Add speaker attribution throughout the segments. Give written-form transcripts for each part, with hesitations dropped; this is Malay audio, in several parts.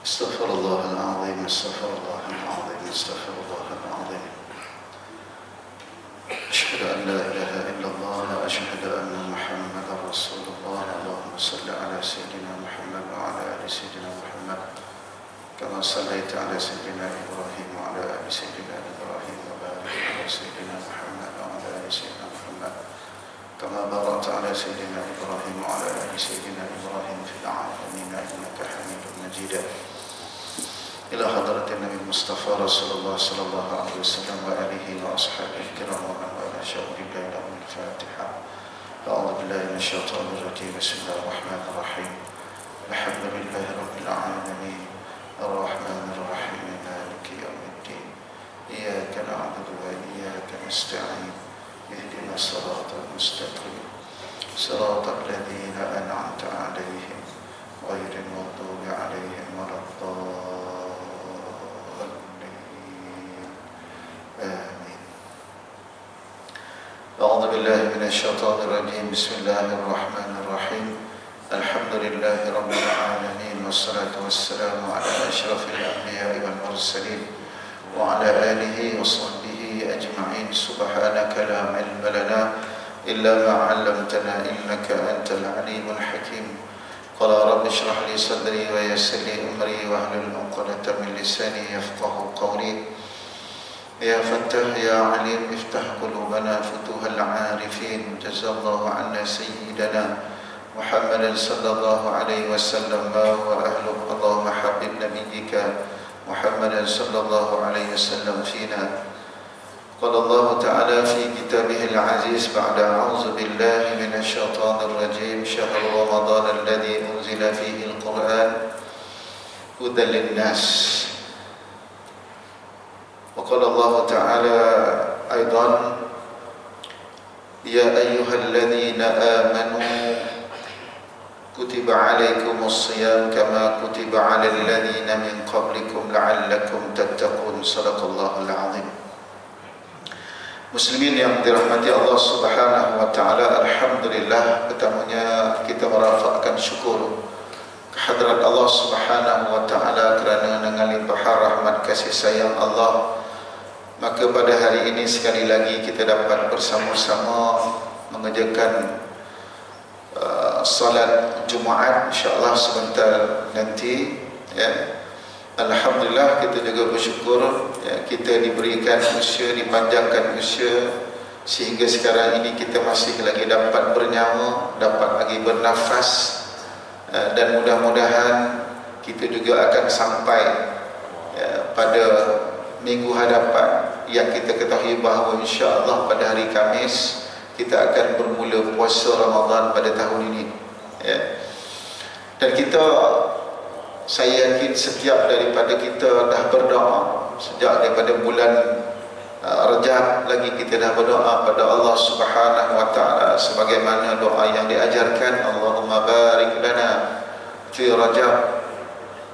Speaker 1: استغفر الله العظيم استغفر الله العظيم استغفر الله العظيم أشهد أن لا إله إلا الله وأشهد أن محمدا رسول الله اللهم صل على سيدنا محمد وعلى آل سيدنا محمد كما صليت على سيدنا إبراهيم وعلى آل سيدنا إبراهيم وبارك على سيدنا محمد وعلى آل سيدنا محمد كما باركت على سيدنا إبراهيم وعلى آل سيدنا إبراهيم في العالمين إنك حميد مجيد. إلى حضرة النبي المصطفى رسول الله صلى الله عليه وسلم وآله وأصحابه الكرام ومن والاه شهود الليل الفاتحة. أعوذ بالله من الشيطان الرجيم. بسم الله الرحمن الرحيم. الحمد لله رب العالمين الرحمن الرحيم مالك يوم الدين إياك نعبد وإياك نستعين اهدنا الصراط المستقيم صراط الذين أنعمت عليهم غير المغضوب عليهم ولا الضالين آمين. أعوذ بالله من الشيطان الرجيم. بسم الله الرحمن الرحيم. الحمد لله رب العالمين والصلاة والسلام على أشرف الأنبياء والمرسلين وعلى آله وصحبه أجمعين. سبحانك لا علم لنا إلا ما علمتنا إنك أنت العليم الحكيم. قال رب اشرح لي صدري ويسر لي أمري واحلل عقدة من لساني يفقهوا قولي. يا فتاح يا عليم افتح قلوبنا فتوح العارفين. جزا الله عنا سيدنا محمد صلى الله عليه وسلم ما هو أهله. اللهم حبب نبيك محمد صلى الله عليه وسلم فينا. قال الله تعالى في كتابه العزيز بعد أعوذ بالله من الشيطان الرجيم. شهر رمضان الذي أنزل فيه القرآن هدى للناس. وقال الله تعالى أيضا يا أيها الذين آمنوا كتب عليكم الصيام كما كتب على الذين من قبلكم لعلكم تتقون. صدق الله العظيم. Muslimin yang dirahmati Allah Subhanahu wa taala, alhamdulillah, pertamanya kita merafakkan syukur kehadrat Allah Subhanahu wa taala kerana dengan limpahan rahmat kasih sayang Allah, maka pada hari ini sekali lagi kita dapat bersama-sama mengerjakan salat Jumaat insya-Allah sebentar nanti, ya. Alhamdulillah, kita juga bersyukur, ya, kita diberikan usia, dipanjangkan usia sehingga sekarang ini kita masih lagi dapat bernyawa, dapat lagi bernafas, dan mudah-mudahan kita juga akan sampai, ya, pada minggu hadapan yang kita ketahui bahawa insya-Allah pada hari Khamis kita akan bermula puasa Ramadan pada tahun ini, ya. Dan saya yakin setiap daripada kita dah berdoa sejak daripada bulan Rajab lagi, kita dah berdoa pada Allah Subhanahu wa taala sebagaimana doa yang diajarkan, Allahumma barik lana fi Rajab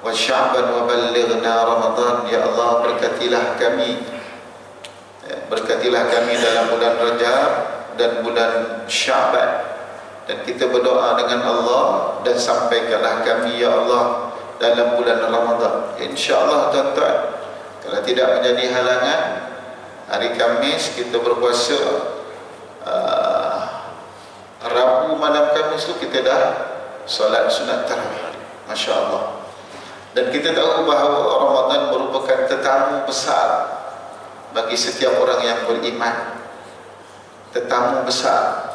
Speaker 1: wa Sya'ban wa ballighna Ramadan. Ya Allah, berkatilah kami, berkatilah kami dalam bulan Rajab dan bulan Sya'ban, dan kita berdoa dengan Allah, dan sampaikanlah kami ya Allah dalam bulan Ramadan. InsyaAllah tuan-tuan, kalau tidak menjadi halangan, hari Khamis kita berpuasa, Rabu malam Khamis tu kita dah solat sunat tarawih, Masya Allah. Dan kita tahu bahawa Ramadan merupakan tetamu besar bagi setiap orang yang beriman. Tetamu besar.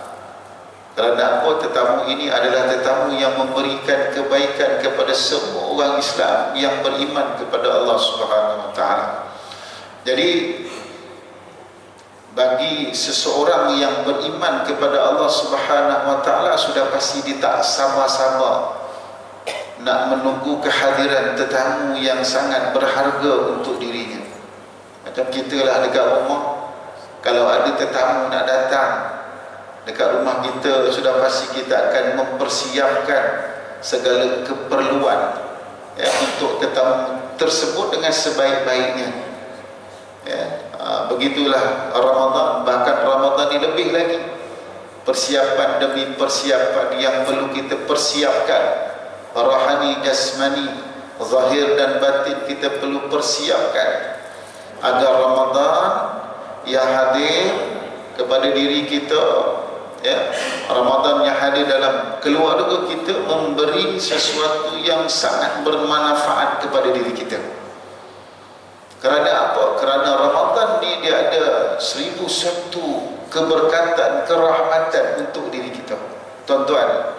Speaker 1: Kerana apa? Tetamu ini adalah tetamu yang memberikan kebaikan kepada semua orang Islam yang beriman kepada Allah Subhanahu wa taala. Jadi bagi seseorang yang beriman kepada Allah Subhanahu wa taala, sudah pasti dia tak sama-sama nak menunggu kehadiran tetamu yang sangat berharga untuk dirinya. Macam kita lah dekat rumah, kalau ada tetamu nak datang dekat rumah kita, sudah pasti kita akan mempersiapkan segala keperluan, ya, untuk tetamu tersebut dengan sebaik-baiknya, ya. Begitulah Ramadan, bahkan Ramadan ini lebih lagi, persiapan demi persiapan yang perlu kita persiapkan, rohani, jasmani, zahir dan batin kita perlu persiapkan agar Ramadan yang hadir kepada diri kita, ya, Ramadan yang hadir dalam keluarga kita memberi sesuatu yang sangat bermanfaat kepada diri kita. Kerana apa? Kerana Ramadan ni dia ada 1001 keberkatan, kerahmatan untuk diri kita. Tuan-tuan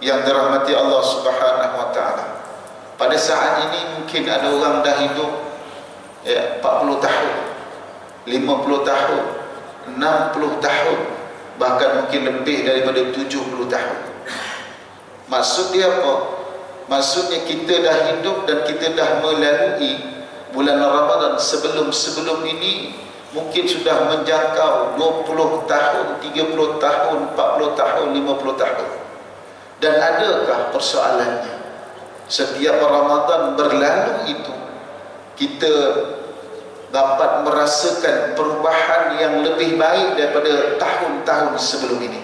Speaker 1: yang dirahmati Allah Subhanahu wa taala. Pada saat ini mungkin ada orang dah hidup, ya, 40 tahun, 50 tahun, 60 tahun, bahkan mungkin lebih daripada 70 tahun. Maksud dia apa? Maksudnya kita dah hidup dan kita dah melalui bulan Ramadan sebelum ini mungkin sudah menjangkau 20 tahun, 30 tahun, 40 tahun, 50 tahun. Dan adakah persoalannya? Setiap Ramadan berlalu itu kita dapat merasakan perubahan yang lebih baik daripada tahun-tahun sebelum ini.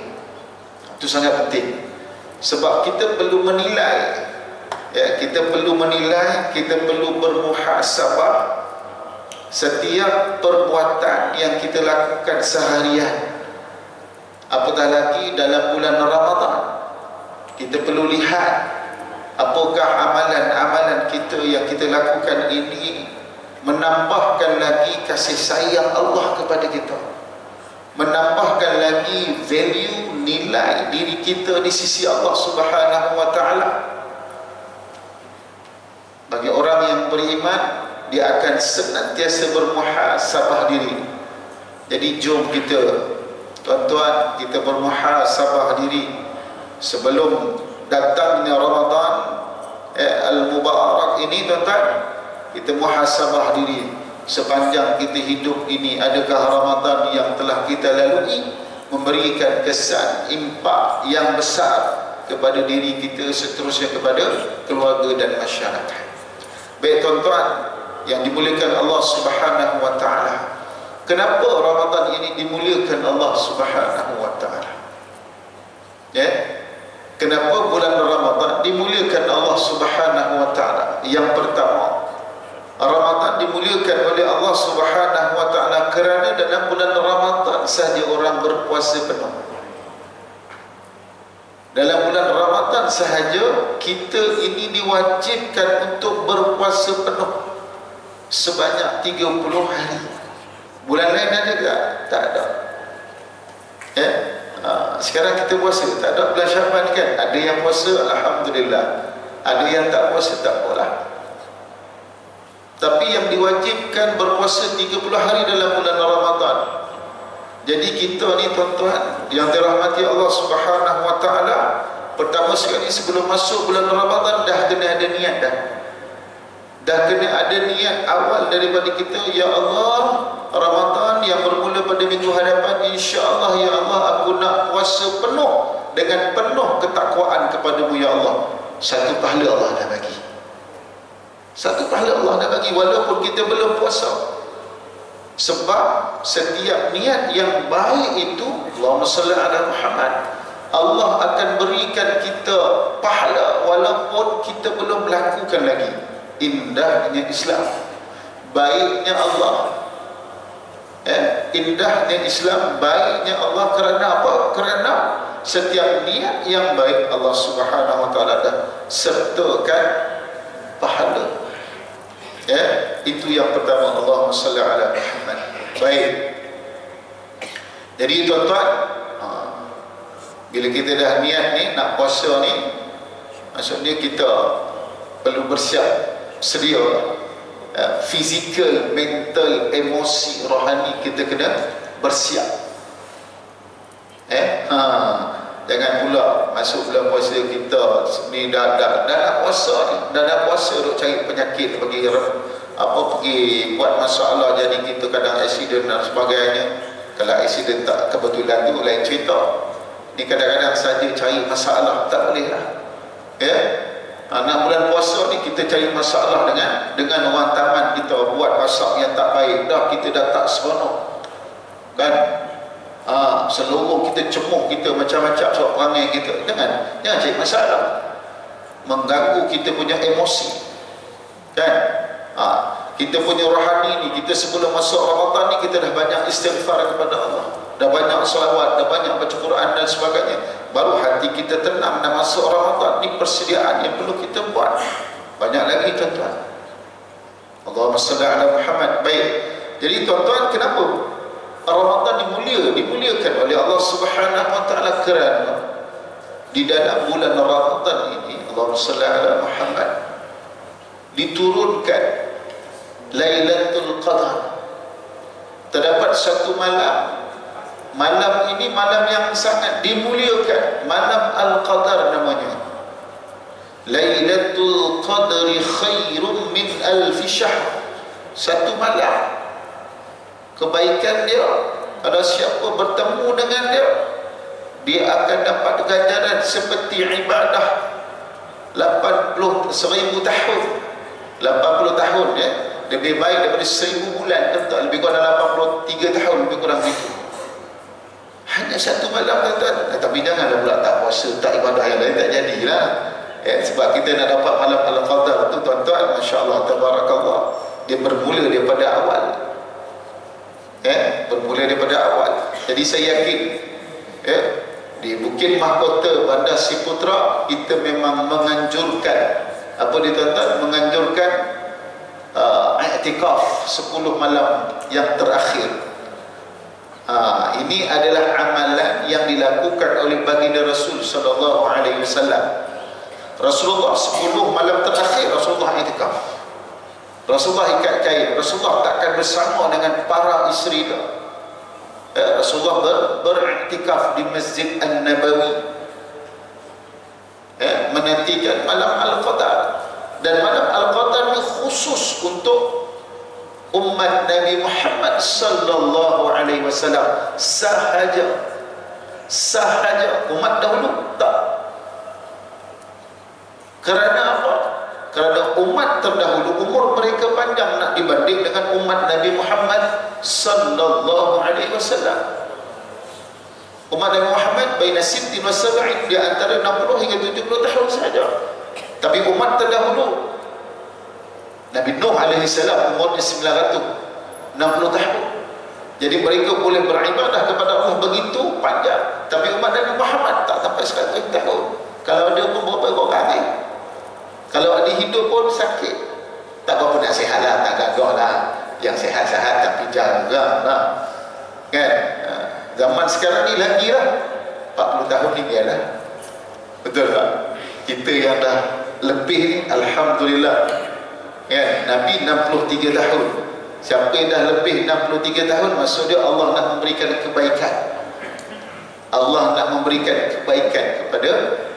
Speaker 1: Itu sangat penting. Sebab kita perlu menilai, ya, kita perlu menilai, kita perlu bermuhasabah setiap perbuatan yang kita lakukan seharian. Apatah lagi dalam bulan Ramadan, kita perlu lihat apakah amalan-amalan kita yang kita lakukan ini menambahkan lagi kasih sayang Allah kepada kita, menambahkan lagi value, nilai diri kita di sisi Allah Subhanahu wa taala. Bagi orang yang beriman, dia akan senantiasa bermuhasabah diri. Jadi jom kita, tuan-tuan, kita bermuhasabah diri sebelum datangnya Ramadan al-Mubarak ini. Tuan-tuan, kita muhasabah diri sepanjang kita hidup ini, adakah Ramadan yang telah kita lalui memberikan kesan impak yang besar kepada diri kita, seterusnya kepada keluarga dan masyarakat. Baik tuan-tuan yang dimuliakan Allah Subhanahu wa taala, kenapa Ramadan ini dimuliakan Allah Subhanahu wa taala? Ya, kenapa bulan Ramadan dimuliakan Allah Subhanahu wa taala? Yang pertama, Ramadan dimuliakan oleh Allah Subhanahu wa taala kerana dalam bulan Ramadan sahaja orang berpuasa penuh. Dalam bulan Ramadan sahaja kita ini diwajibkan untuk berpuasa penuh sebanyak 30 hari. Bulan lain ada tak? Tak ada. Ya? Sekarang kita puasa, tak ada bulan Syaban kan? Ada yang puasa, alhamdulillah. Ada yang tak puasa, tak apalah. Tapi yang diwajibkan berpuasa 30 hari dalam bulan Ramadan. Jadi kita ni tuan-tuan yang dirahmati Allah Subhanahu wa taala, pertama sekali sebelum masuk bulan Ramadan dah kena ada niat dah. Dah kena ada niat awal daripada kita, ya Allah, Ramadan yang bermula pada minggu hadapan, insya-Allah ya Allah, aku nak puasa penuh dengan penuh ketakwaan kepadamu ya Allah. Satu pahala Allah dah bagi. Satu pahala Allah dah bagi walaupun kita belum puasa. Sebab setiap niat yang baik itu, Allahumma salli ala Muhammad, Allah akan berikan kita pahala walaupun kita belum melakukan lagi. Indahnya Islam, baiknya Allah, indahnya Islam, baiknya Allah. Kerana apa? Kerana setiap niat yang baik Allah Subhanahu wa taala dah sertakan pahala. Ya, itu yang pertama. Allahumma salli ala Muhammad. Baik. Jadi tuan-tuan, bila kita dah niat ni nak puasa ni, maksudnya kita perlu bersiap sedia, fizikal, mental, emosi, rohani kita kena bersiap. Jangan pula masuk bulan puasa kita ni dah nak puasa ni, dah nak puasa duk cari penyakit, pergi buat masalah, jadi kita kadang aksiden dan sebagainya. Kalau aksiden tak kebetulan tu lain cerita. Ni kadang-kadang saja cari masalah, tak boleh lah. Ya, nak bulan puasa ni kita cari masalah dengan orang taman kita buat masak yang tak baik, dah kita dah tak seronok kan. Seluruh kita cemuh, kita macam-macam sebab perangai kita. Jangan cari masalah, mengganggu kita punya emosi. kan? Kita punya rohani ni, kita sebelum masuk Ramadan ni kita dah banyak istighfar kepada Allah, dah banyak selawat, dah banyak baca Quran dan sebagainya. Baru hati kita tenang dah masuk Ramadan ni, persediaan yang perlu kita buat banyak lagi tuan-tuan. Allahumma salli ala Muhammad. Baik, jadi tuan-tuan, kenapa Ramadan dimuliakan oleh Allah Subhanahu wa taala? Kerana di dalam bulan Ramadan ini, Allahumma salli ala Muhammad, diturunkan Lailatul Qadar. Terdapat satu malam, malam ini malam yang sangat dimuliakan, malam Al-Qadar namanya. Lailatul Qadri khairum min alfi syahr. Satu malam, kebaikan dia, kalau siapa bertemu dengan dia, dia akan dapat ganjaran seperti ibadah 1000 tahun. 80 tahun ya, lebih baik daripada 1000 bulan, betul, lebih kurang 83 tahun, lebih kurang begitu. Hanya satu malam tuan-tuan. Tapi janganlah pula tak puasa, tak ibadah yang lain, tak jadilah. Sebab kita nak dapat malam Al-Qadar tu tuan-tuan, masya-Allah tabarakallah, dia bermula daripada awal. Bermula daripada awal. Jadi saya yakin di Bukit Mahkota Bandar Siputra kita memang menganjurkan apa dia tuan-tuan, menganjurkan i'tikaf 10 malam yang terakhir. Ini adalah amalan yang dilakukan oleh baginda Rasul sallallahu alaihi wasallam. Rasulullah 10 malam terakhir Rasulullah i'tikaf. Rasulullah ikat kain. Rasulullah takkan bersama dengan para isteri dia. Rasulullah beriktikaf di Masjid An-Nabawi, menantikan malam Al-Qadar. Dan malam Al-Qadar ini khusus untuk umat Nabi Muhammad sallallahu alaihi wasallam sahaja. Umat dahulu tak. Kerana apa? Kerana umat terdahulu umur mereka panjang nak dibanding dengan umat Nabi Muhammad sallallahu alaihi wasallam. Umat Nabi Muhammad baina 60 wa 70, di antara 60 hingga 70 tahun saja. Tapi umat terdahulu Nabi Nuh alaihi salam umurnya 960 tahun. Jadi mereka boleh beribadah kepada Allah begitu panjang. Tapi umat Nabi Muhammad tak sampai 100 tahun. Kalau dia pun berapa kali. Kalau ada hidup pun sakit. Tak apa nak sihat lah, tak gagah lah. Yang sihat-sihat tapi jaga lah. Kan? Zaman sekarang ni lagi lah. 40 tahun ni biarlah. Betul tak? Kita yang dah lebih ni, alhamdulillah. Kan? Nabi 63 tahun. Siapa yang dah lebih 63 tahun, maksud dia Allah nak memberikan kebaikan. Allah nak memberikan kebaikan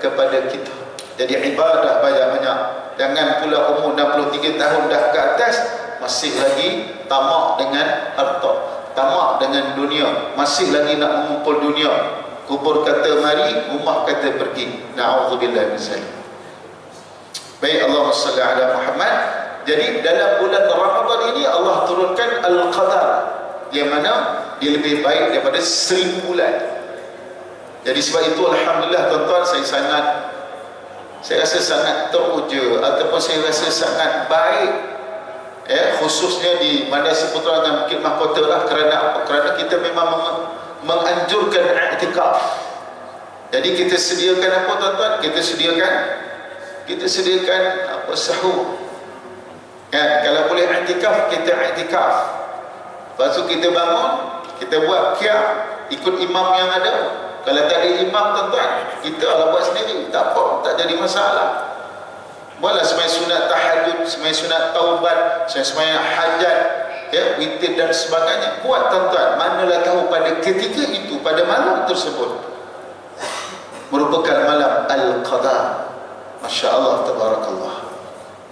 Speaker 1: kepada kita. Jadi ibadah banyak-banyak. Jangan pula umur 63 tahun dah ke atas masih lagi tamak dengan harta, tamak dengan dunia, masih lagi nak mengumpul dunia. Kubur kata mari, rumah kata pergi. Na'udzubillah min zalik. Baik, Allahumma salli ala Muhammad. Jadi dalam bulan Ramadan ini Allah turunkan Al-Qadar, yang mana dia lebih baik daripada 1000 bulan. Jadi sebab itu alhamdulillah tuan-tuan, saya rasa sangat teruja ataupun saya rasa sangat baik, khususnya di Bandar Siputra dan Bukit Mahkota lah. Kerana apa? Kerana kita memang menganjurkan i'tikaf. Jadi kita sediakan apa tuan-tuan? Kita sediakan apa, sahur. Kalau boleh i'tikaf, kita i'tikaf. Lepas tu kita bangun, kita buat qiyam, ikut imam yang ada. Kalau tak ada imam tuan-tuan, kita ala buat sendiri, tak apa, tak jadi masalah. Buatlah sembahyang sunat tahajud, sembahyang sunat taubat, sembahyang hajat, witir dan sebagainya. Buat tuan-tuan. Manalah tahu pada ketika itu, pada malam tersebut merupakan malam Al-Qadar. Masya Allah tabarakallah.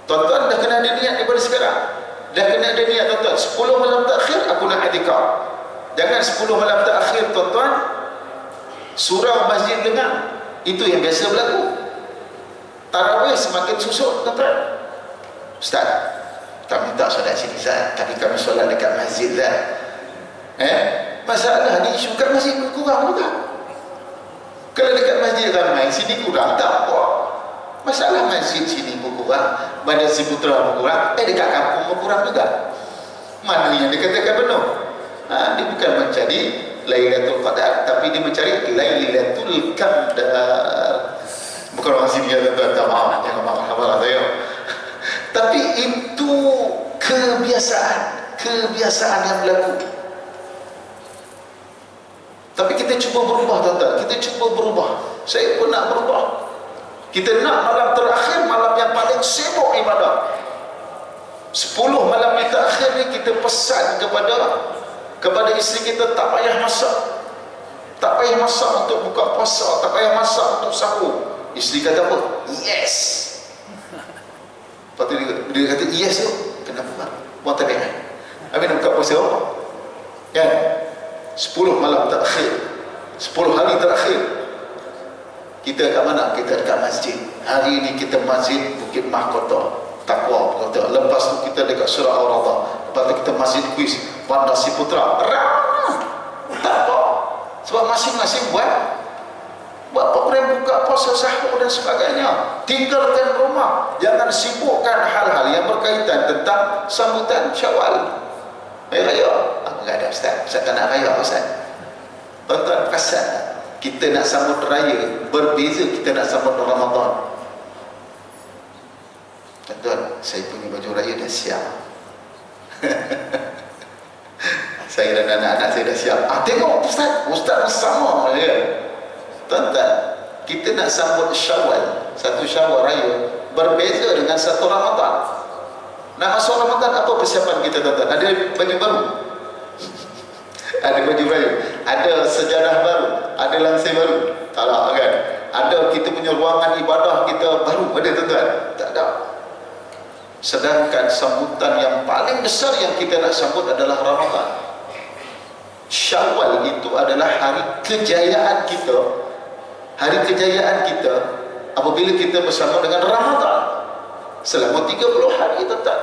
Speaker 1: Tuan-tuan dah kena ada niat daripada sekarang. Dah kena ada niat tuan-tuan. 10 malam terakhir aku nak i'tikaf. Jangan 10 malam terakhir tuan-tuan surau masjid lengang. Itu yang biasa berlaku. Tarawih semakin susut tuan-tuan. Ustaz, kami tak solat sini Ustaz, tapi kami solat dekat masjid Ustaz. Masalah ni isu kat masjid kurang juga. Kalau dekat masjid ramai, sini kurang, tak apa.
Speaker 2: Masalah masjid sini berkurang, Bandar Ciputra berkurang, dekat kampung berkurang juga. Mana yang dikatakan penuh? Dia bukan mencari Lailatul Qadar, tapi dia mencari Lailatul Qadar. Bukan orang sini yang tak maaf, jangan marah saya. Tapi itu kebiasaan yang berlaku. Tapi kita cuba berubah, tuan-tuan. Kita cuba berubah. Saya pun nak berubah. Kita nak malam terakhir, malam yang paling sibuk ibadah. 10 malam yang terakhir ni kita pesan kepada isteri kita, tak payah masak. Tak payah masak untuk buka puasa, tak payah masak untuk sahur. Isteri kata apa? Yes. Lepas tu dia kata yes tu. Kenapa bang? Buat tak ada. Habis nak buka puasa apa? Kan? 10 malam terakhir, 10 hari terakhir, kita kat mana? Kita dekat masjid. Hari ini kita masjid Bukit Mahkota Taqwa kata. Lepas tu kita dekat Surah Al-Radha. Lepas tu kita masjid kuis Bandar Ciputra. Tak apa. Sebab masing-masing buat program buka puasa, sahur dan sebagainya. Tinggalkan rumah. Jangan sibukkan hal-hal yang berkaitan tentang sambutan Syawal. Raya. Enggak ada Ustaz. Ustaz tak nak raya Ustaz. Tuan-tuan perasan, kita nak sambut raya berbeza kita nak sambut Ramadan. Tuan-tuan, saya punya baju raya dah siap. Saya dan anak-anak saya dah siap. Tengok Ustaz sama ya. Tuan-tuan, kita nak sambut Syawal, satu Syawal raya berbeza dengan satu Ramadan. Nak masuk Ramadan, apa persiapan kita, tuan-tuan? Ada baju baru, ada baju raya, ada sejadah baru, ada langsir baru. Tak ada kan? Ada kita punya ruangan ibadah kita baru, ada tuan-tuan? Tak ada. Sedangkan sambutan yang paling besar yang kita nak sambut adalah Ramadan. Syawal itu adalah hari kejayaan kita. Hari kejayaan kita apabila kita bersama dengan Ramadan selama 30 hari, tuan-tuan.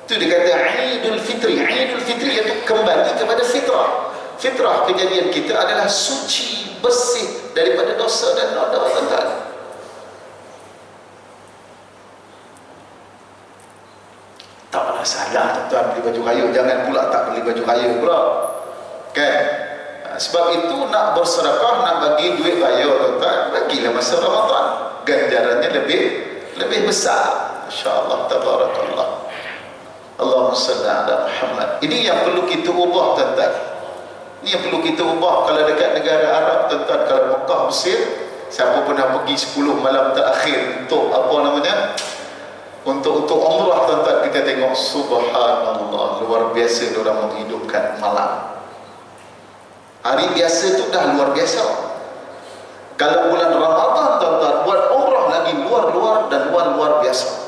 Speaker 2: Itu dia kata Idul Fitri. Idul Fitri iaitu kembali kepada fitrah. Fitrah kejadian kita adalah suci, bersih daripada dosa dan noda, tuan-tuan. Tak pernah salah, tuan-tuan, beli baju raya. Jangan pula tak beli baju raya pula, kan? Sebab itu nak bersedekah, nak bagi duit raya, tuan-tuan, bagilah masa Ramadan. Ganjarannya lebih besar. Masya-Allah, tabarakallah. Allahumma salli ala Muhammad. Ini yang perlu kita ubah, tuan-tuan. Ini yang perlu kita ubah. Kalau dekat negara Arab, tuan-tuan, kalau Mekah, Mesir, siapa pernah pergi 10 malam terakhir untuk apa namanya? Untuk umrah, tuan-tuan, kita tengok subhanallah, luar biasa diorang menghidupkan malam. Hari biasa tu dah luar biasa. Kalau bulan Ramadan, tuan-tuan, buat umrah lagi luar dan luar biasa.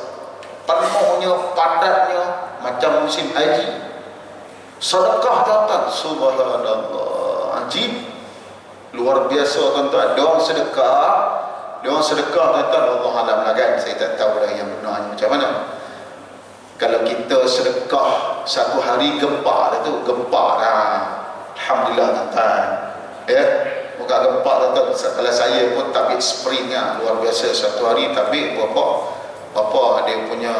Speaker 2: Penuhnya, padatnya, macam musim haji. Sedekah, tuan-tuan, subhanallah, ajib, luar biasa, tuan-tuan. Diorang sedekah, tuan-tuan, Allah alam lah kan, saya tak tahu dah yang benarnya macam mana. Kalau kita sedekah satu hari gempa tu, alhamdulillah, tuan-tuan, ya, bukan gempa, tuan-tuan. Kalau saya pun tabik springnya luar biasa, satu hari tabik berapa dia punya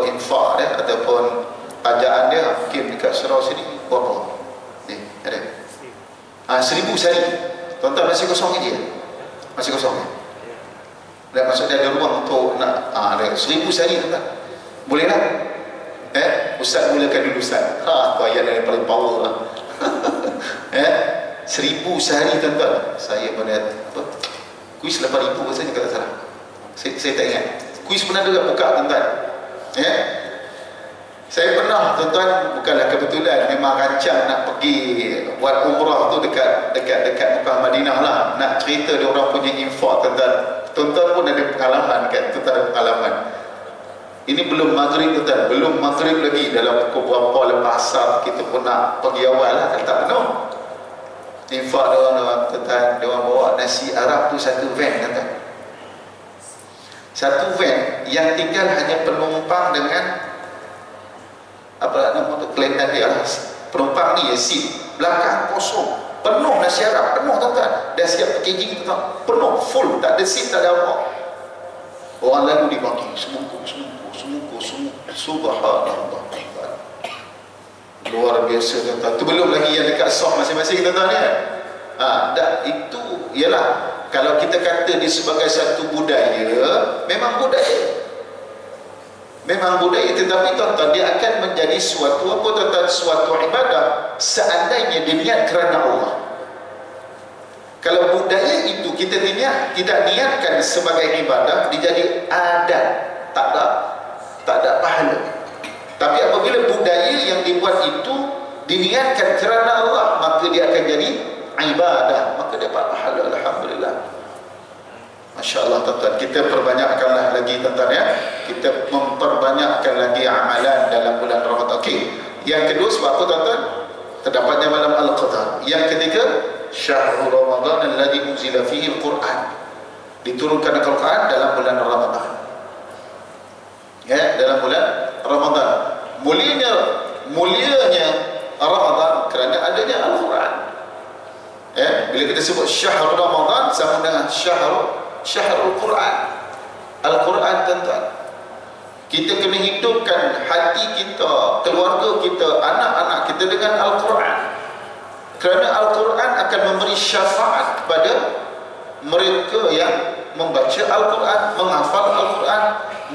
Speaker 2: infak dia ataupun ajaan dia, mungkin dekat Surau sini berapa ni ada 1000 sehari, tuan-tuan. Masih kosong je, masih kosong ya. Dan maksudnya ada ruang untuk nak ada 1000 sehari, tuan-tuan. Boleh lah. Ustaz mulakan dulu, Ustaz. Tu ayat yang paling power lah. 1000 sehari, tuan-tuan. Saya pada kuis 8000 rasanya, kata salah. Saya tak ingat. Kuis pernah juga buka, tuan-tuan. Saya pernah, tuan-tuan, bukanlah kebetulan, memang rancang nak pergi buat umrah tu dekat Mekah Madinah lah. Nak cerita dia orang punya infak, tuan-tuan. Tuan-tuan pun ada pengalaman kan? Tuan-tuan ada pengalaman. Ini belum maghrib, tuan-tuan. Belum maghrib lagi. Dalam pukul berapa lepas asar kita pun nak pergi awal lah. Tak penuh. Infak dia orang, tuan-tuan. Dia orang bawa nasi Arab tu satu van, tuan-tuan. Satu van yang tinggal hanya penumpang dengan apa nama tu, kelainan dia lah. Penumpang ni ya, seat belakang kosong, penuh nasi Arab, penuh, tuan-tuan. Dah siap packaging, tuan-tuan, penuh, full, tak ada seat, tak ada apa. Orang lalu dibagi semungku, subhanallah. Luar biasa tuan-tuan. Itu belum lagi yang dekat soft masing-masing tuan-tuan ya. Itu ialah kalau kita kata dia sebagai satu budaya, memang budaya. Memang budaya, tetapi tuan-tuan dia akan menjadi suatu apa tuan-tuan, suatu ibadah seandainya diniat kerana Allah. Kalau budaya itu kita tidak niatkan sebagai ibadah, dia jadi adat, tak ada pahala. Tapi apabila budaya yang dibuat itu diniatkan kerana Allah, maka dia akan jadi ibadah, maka dapat pahala. Alhamdulillah. Masya Allah tuan-tuan, kita perbanyakkanlah lagi tuan-tuan ya. Kita memperbanyakkan lagi amalan dalam bulan Ramadan. Okey. Yang kedua sebab apa tuan-tuan? Terdapatnya malam Al-Qadar. Yang ketiga, Syahrul Ramadan alladzi unzila fihi al-Quran. Diturunkan Al-Quran dalam bulan Ramadan. Ya, dalam bulan Ramadan. Mulianya Ramadan kerana adanya Al-Quran. Ya, bila kita sebut Syahrul Ramadan sama dengan Syahrul Quran. Al-Quran tuan-tuan. Kita kena hidupkan hati kita, keluarga kita, anak-anak kita dengan Al-Quran. Kerana Al-Quran akan memberi syafaat kepada mereka yang membaca Al-Quran, menghafal Al-Quran,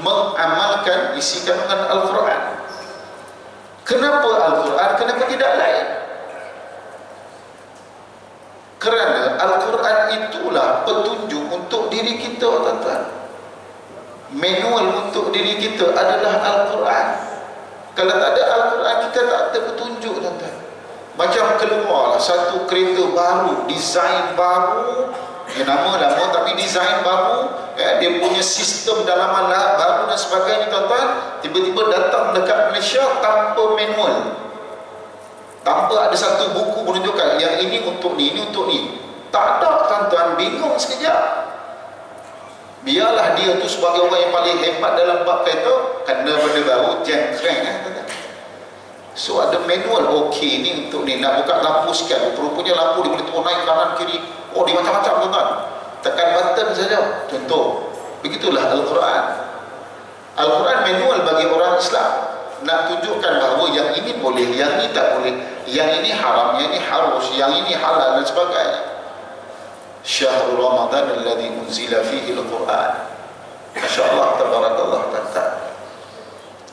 Speaker 2: mengamalkan isi kandungan Al-Quran. Kenapa Al-Quran? Kenapa tidak lain? Kerana Al-Quran itulah petunjuk untuk diri kita tuan-tuan. Manual untuk diri kita adalah Al-Quran. Kalau tak ada Al-Quran, kita tak ada petunjuk tuan-tuan. Macam keluarlah satu kereta baru, desain baru, dia nama lama tapi desain baru, ya, dia punya sistem dalaman baru dan sebagainya tuan-tuan. Tiba-tiba datang dekat Malaysia tanpa manual, tanpa ada satu buku menunjukkan yang ini untuk ni, ini untuk ni. Tak ada tuan-tuan, bingung sekejap. Biarlah dia tu sebagai orang yang paling hebat dalam bab kereta, kena benda baru, jengkreng tuan-tuan. So ada manual, okey ni untuk ni, nak buka lampu sekian, rupanya lampu dia boleh turun naik kanan kiri, oh dia macam-macam tuan-tuan. Tekan button saja, contoh. Begitulah Al-Quran. Al-Quran manual bagi orang Islam, nak tunjukkan bahawa yang ini boleh, yang ini tak boleh, yang ini haram, yang ini harus, yang ini halal dan sebagainya. Syahrul Ramadan alladzi unzila fihi al-Quran. Masya-Allah, tabarakallah tuan-tuan.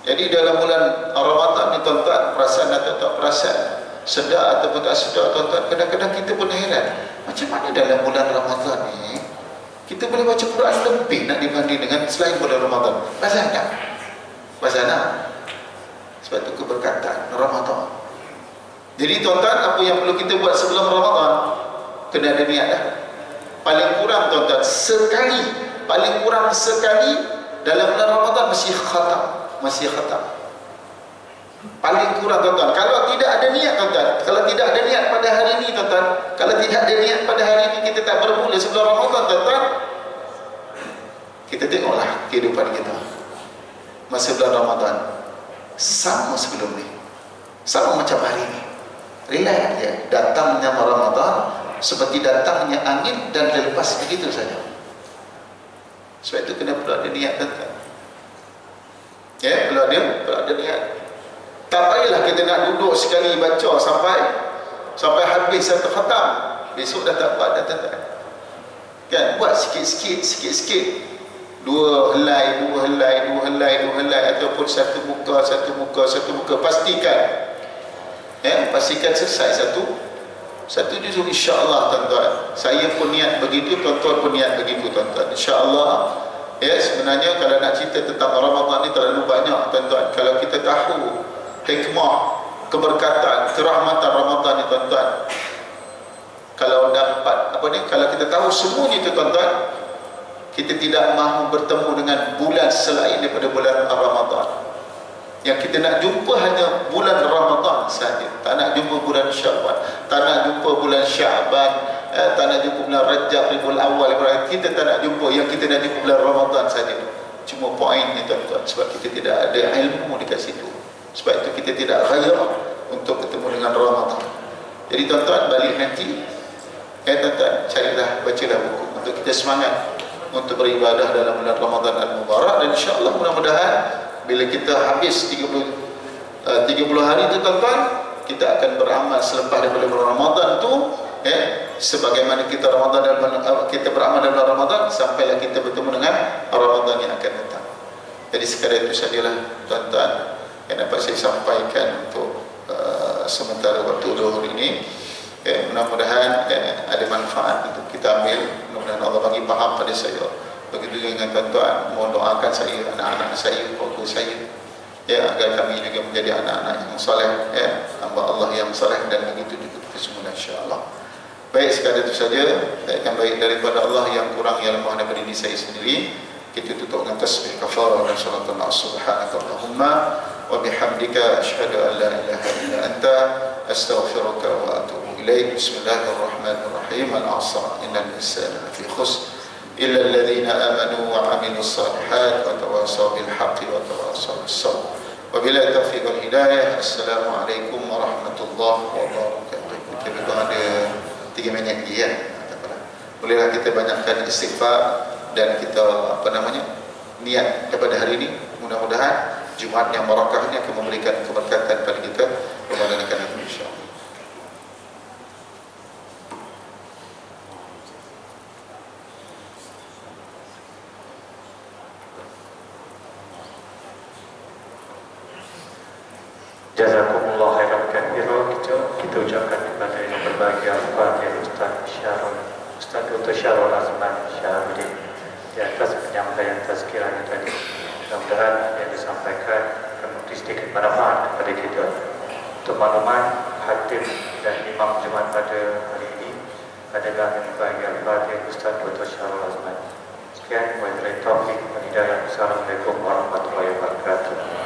Speaker 2: Jadi dalam bulan Ramadan ni tuan-tuan, perasan atau tak perasan, sedar ataupun tak sedar tuan-tuan, kadang-kadang kita pun heran, macam mana dalam bulan Ramadan ni kita boleh baca Quran lebih nak dibanding dengan selain bulan Ramadan. Pasal tak? Pasal tak? Sebab itu keberkatan Ramadan. Jadi tuan-tuan, apa yang perlu kita buat sebelum Ramadan? Kena ada niat dah. Paling kurang tuan-tuan, paling kurang sekali dalam bulan Ramadan mesti khatam. Paling kurang tuan-tuan. Kalau tidak ada niat tuan-tuan, kalau tidak ada niat pada hari ini tuan-tuan, kalau tidak ada niat pada hari ini, kita tak bermula sebelum Ramadan tuan-tuan, kita tengoklah kehidupan kita masa bulan Ramadan sama sebelum ni, sama macam hari ini. Relax je. Datangnya Ramadan seperti datangnya angin dan lepas begitu saja. Sebab itu kena perlu ada niat tuan-tuan. Ya, perlu ada niat. Tak payahlah kita nak duduk sekali baca sampai habis satu khatam. Besok dah tak buat dah tuan-tuan. Kan, buat sikit-sikit. Dua helai ataupun satu muka. Pastikan selesai satu juzuk, insya-Allah tuan-tuan. Saya pun niat begitu, tuan-tuan pun niat begitu tuan-tuan. Insya-Allah. Ya, sebenarnya kalau nak cerita tentang Ramadan ni terlalu banyak tuan-tuan. Kalau kita tahu hikmah, keberkatan, kerahmatan Ramadan ni tuan-tuan, kalau dapat kalau kita tahu semuanya itu tuan-tuan, kita tidak mahu bertemu dengan bulan selain daripada bulan Ramadan. Yang kita nak jumpa hanya bulan Ramadan saja. Tak nak jumpa bulan Syawal, tak nak jumpa bulan Syaban, tak nak jumpa bulan Rajab, Rabiul Awal, Ibrahim. Kita tak nak jumpa, yang kita nak jumpa bulan Ramadan saja. Cuma poinnya tuan-tuan, sebab kita tidak ada ilmu dekat situ. Sebab itu kita tidak raya untuk ketemu dengan Ramadan. Jadi tuan-tuan, balik nanti tuan-tuan, carilah, bacalah buku untuk kita semangat untuk beribadah dalam bulan Ramadan Al-Mubarak. Dan insya-Allah mudah-mudahan bila kita habis 30 hari itu tuan-tuan, kita akan beramal selepas daripada bulan Ramadan tu, sebagaimana kita kita beramal dalam bulan Ramadan sampailah kita bertemu dengan Ramadan yang akan datang. Jadi sekadar itu sajalah tuan-tuan yang dapat saya sampaikan untuk sementara waktu zuhur ini. Mudah-mudahan ada manfaat untuk kita ambil. Mudah-mudahan Allah bagi faham pada saya. Begitu dengan tuan-tuan, mohon doakan saya, anak-anak saya, keluarga saya, agar kami juga menjadi anak-anak yang soleh, hamba Allah yang soleh, dan begitu juga kita semua insya-Allah. Baik, sekadar itu saja. Yang baik daripada Allah, yang kurang yang lemah daripada diri saya sendiri. Kita tutup dengan tasbih kafarah dan salat subhanakallahumma wa bihamdika asyhadu an la ilaha illa anta astaghfiruka wa atubu ilaik. Bismillahirrahmanirrahim. Al-'asr innal insana lafi khusr illa alladhina amanu wa 'amilus salihat wa tawasaw bil haqqi wa tawasaw bis sabr. Wabillahi taufiq wal hidayah. Assalamualaikum warahmatullahi wabarakatuh. Kita ada 3 minit lagi ya. Bolehlah kita banyakkan istighfar dan kita niat daripada hari ini. Mudah-mudahan Jumaat yang barakah ini akan memberikan keberkatan kepada kita. Ramadan akan datang insya-Allah.
Speaker 3: Jazakumullah khairan katsiran. Kita ucapkan kepada yang berbahagia Al-Fatihah Ustaz Dr. Syarul Azman Syahruddin di atas penyampaian tazkirahnya tadi. Mudah-mudahan yang disampaikan akan memberi sedikit manfaat kepada kita. Untuk makluman, khatib dan imam Jumaat pada hari ini adalah yang berbahagia Al-Fatihah Ustaz Dr. Syarul Azman. Sekian, wabillahi taufiq wal hidayah. Assalamualaikum warahmatullahi wabarakatuh.